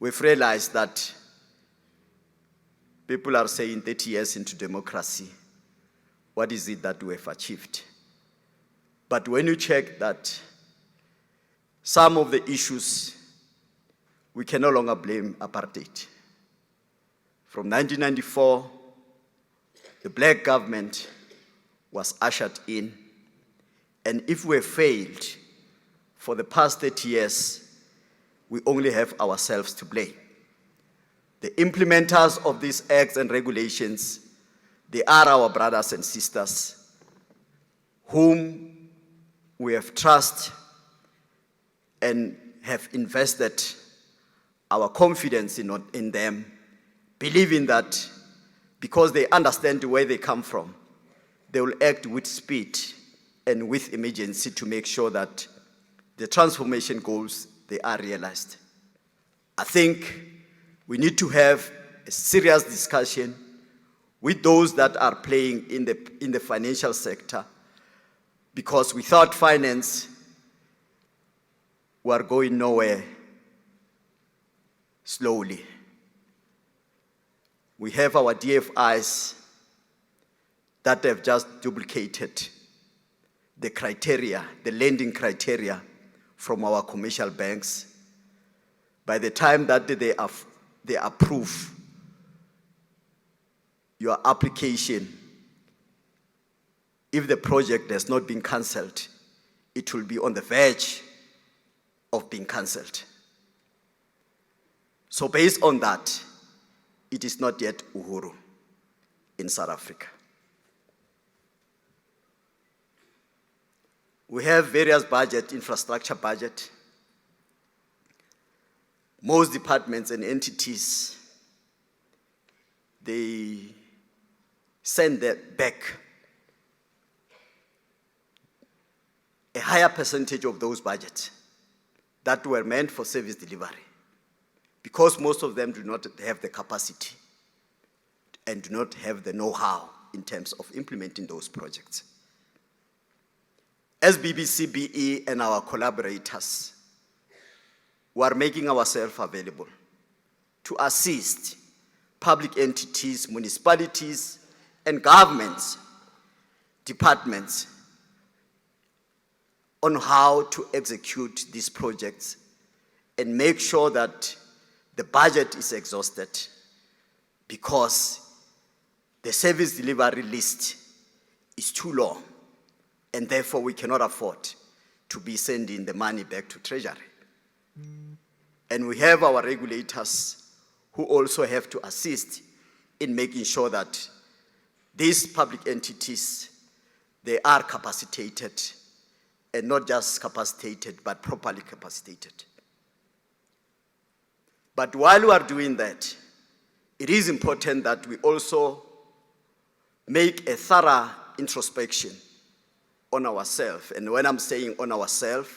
we've realized that people are saying 30 years into democracy, what is it that we have achieved? But when you check that some of the issues, we can no longer blame apartheid. From 1994, the black government was ushered in, and if we have failed for the past 30 years, we only have ourselves to blame. The implementers of these acts and regulations, they are our brothers and sisters whom we have trust and have invested our confidence in them, believing that because they understand where they come from, they will act with speed and with emergency to make sure that the transformation goals, they are realized. I think we need to have a serious discussion with those that are playing in the financial sector, because without finance, we are going nowhere slowly. We have our DFIs that have just duplicated the criteria, the lending criteria from our commercial banks. By the time that they approve your application, if the project has not been cancelled, it will be on the verge of being cancelled. So based on that, it is not yet Uhuru in South Africa. We have various budget, infrastructure budget. Most departments and entities, they send that back a higher percentage of those budgets that were meant for service delivery, because most of them do not have the capacity and do not have the know-how in terms of implementing those projects. As BBCBE and our collaborators, we are making ourselves available to assist public entities, municipalities, and governments, departments, on how to execute these projects and make sure that the budget is exhausted, because the service delivery list is too long, and therefore we cannot afford to be sending the money back to Treasury. And we have our regulators who also have to assist in making sure that these public entities, they are capacitated, and not just capacitated, but properly capacitated. But while we are doing that, it is important that we also make a thorough introspection on ourselves. And when I'm saying on ourselves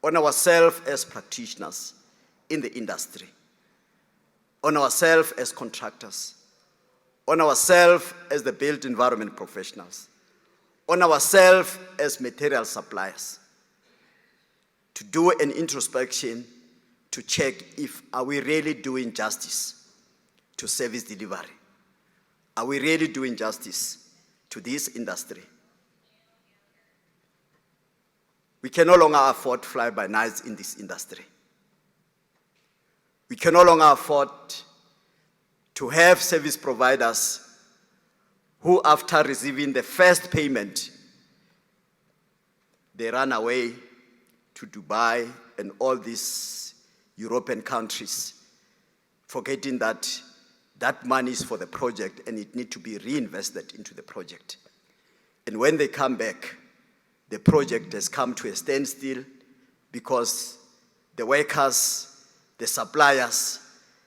as practitioners in the industry, on ourselves as contractors, on ourselves as the built environment professionals, on ourselves as material suppliers, to do an introspection to check if are we really doing justice to service delivery? Are we really doing justice to this industry? We can no longer afford fly-by-nights in this industry. We can no longer afford to have service providers who, after receiving the first payment, they run away to Dubai and all these European countries, forgetting that that money is for the project and it needs to be reinvested into the project. And when they come back, the project has come to a standstill because the workers, the suppliers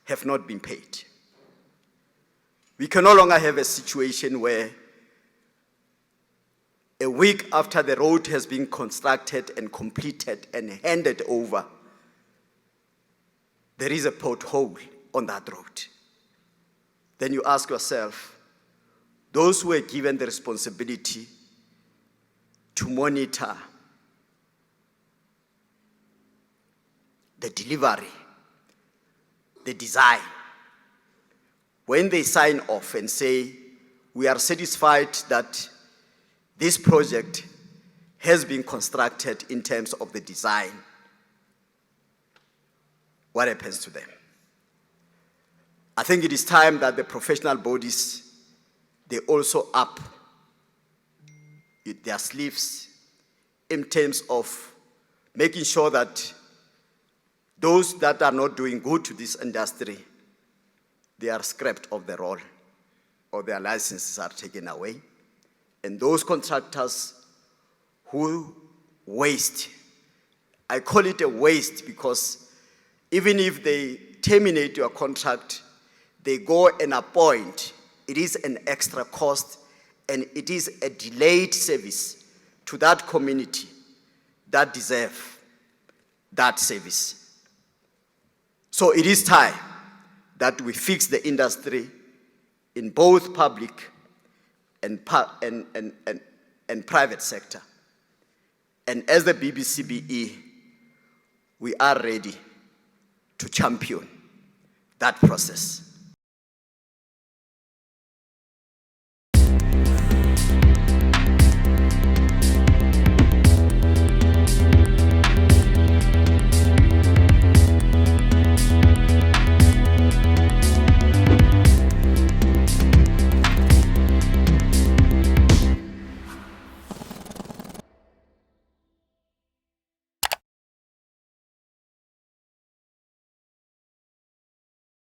have not been paid. We can no longer have a situation where a week after the road has been constructed and completed and handed over, there is a pothole on that road. Then you ask yourself, those who were given the responsibility to monitor the delivery the design. When they sign off and say, we are satisfied that this project has been constructed in terms of the design, what happens to them? I think it is time that the professional bodies, they also up their sleeves in terms of making sure that those that are not doing good to this industry, they are scrapped off the roll or their licenses are taken away. And those contractors who waste, I call it a waste because even if they terminate your contract, they go and appoint, it is an extra cost and it is a delayed service to that community that deserve that service. So it is time that we fix the industry in both public and private sector. And as the BBCBE, we are ready to champion that process.